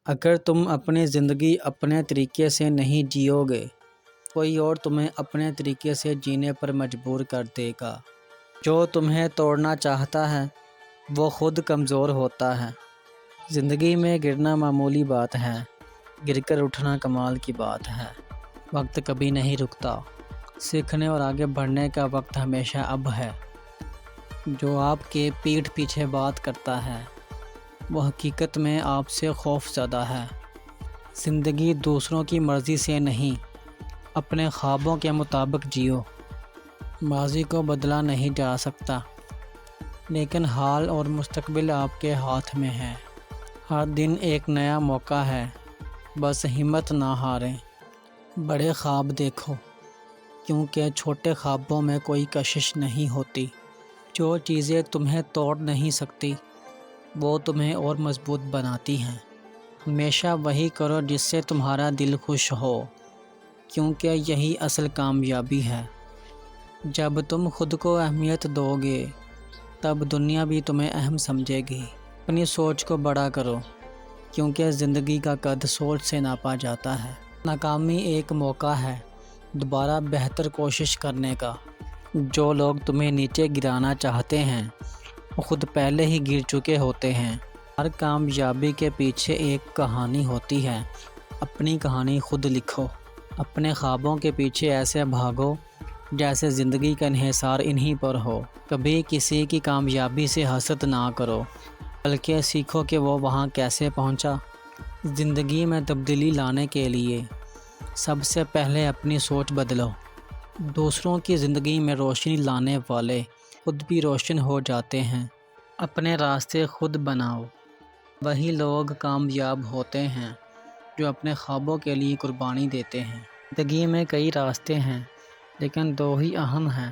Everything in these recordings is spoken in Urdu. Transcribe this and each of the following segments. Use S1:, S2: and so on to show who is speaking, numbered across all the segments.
S1: اگر تم اپنی زندگی اپنے طریقے سے نہیں جیو گے، کوئی اور تمہیں اپنے طریقے سے جینے پر مجبور کر دے گا۔ جو تمہیں توڑنا چاہتا ہے وہ خود کمزور ہوتا ہے۔ زندگی میں گرنا معمولی بات ہے، گر کر اٹھنا کمال کی بات ہے۔ وقت کبھی نہیں رکتا، سیکھنے اور آگے بڑھنے کا وقت ہمیشہ اب ہے۔ جو آپ کے پیٹھ پیچھے بات کرتا ہے وہ حقیقت میں آپ سے خوف زدہ ہے۔ زندگی دوسروں کی مرضی سے نہیں، اپنے خوابوں کے مطابق جیو۔ ماضی کو بدلا نہیں جا سکتا، لیکن حال اور مستقبل آپ کے ہاتھ میں ہے۔ ہر دن ایک نیا موقع ہے، بس ہمت نہ ہاریں۔ بڑے خواب دیکھو، کیونکہ چھوٹے خوابوں میں کوئی کشش نہیں ہوتی۔ جو چیزیں تمہیں توڑ نہیں سکتی وہ تمہیں اور مضبوط بناتی ہیں۔ ہمیشہ وہی کرو جس سے تمہارا دل خوش ہو، کیونکہ یہی اصل کامیابی ہے۔ جب تم خود کو اہمیت دو گے تب دنیا بھی تمہیں اہم سمجھے گی۔ اپنی سوچ کو بڑا کرو، کیونکہ زندگی کا قد سوچ سے ناپا جاتا ہے۔ ناکامی ایک موقع ہے دوبارہ بہتر کوشش کرنے کا۔ جو لوگ تمہیں نیچے گرانا چاہتے ہیں وہ خود پہلے ہی گر چکے ہوتے ہیں۔ ہر کامیابی کے پیچھے ایک کہانی ہوتی ہے، اپنی کہانی خود لکھو۔ اپنے خوابوں کے پیچھے ایسے بھاگو جیسے زندگی کا انحصار انہی پر ہو۔ کبھی کسی کی کامیابی سے حسد نہ کرو، بلکہ سیکھو کہ وہ وہاں کیسے پہنچا۔ زندگی میں تبدیلی لانے کے لیے سب سے پہلے اپنی سوچ بدلو۔ دوسروں کی زندگی میں روشنی لانے والے خود بھی روشن ہو جاتے ہیں۔ اپنے راستے خود بناؤ۔ وہی لوگ کامیاب ہوتے ہیں جو اپنے خوابوں کے لیے قربانی دیتے ہیں۔ زندگی میں کئی راستے ہیں، لیکن دو ہی اہم ہیں،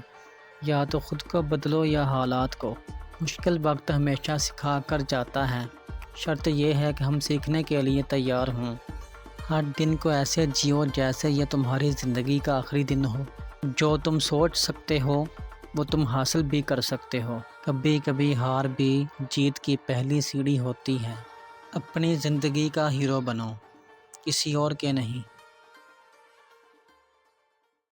S1: یا تو خود کو بدلو یا حالات کو۔ مشکل وقت ہمیشہ سکھا کر جاتا ہے، شرط یہ ہے کہ ہم سیکھنے کے لیے تیار ہوں۔ ہر دن کو ایسے جیو جیسے یہ تمہاری زندگی کا آخری دن ہو۔ جو تم سوچ سکتے ہو وہ تم حاصل بھی کر سکتے ہو۔ کبھی کبھی ہار بھی جیت کی پہلی سیڑھی ہوتی ہے۔ اپنی زندگی کا ہیرو بنو، کسی اور کے نہیں۔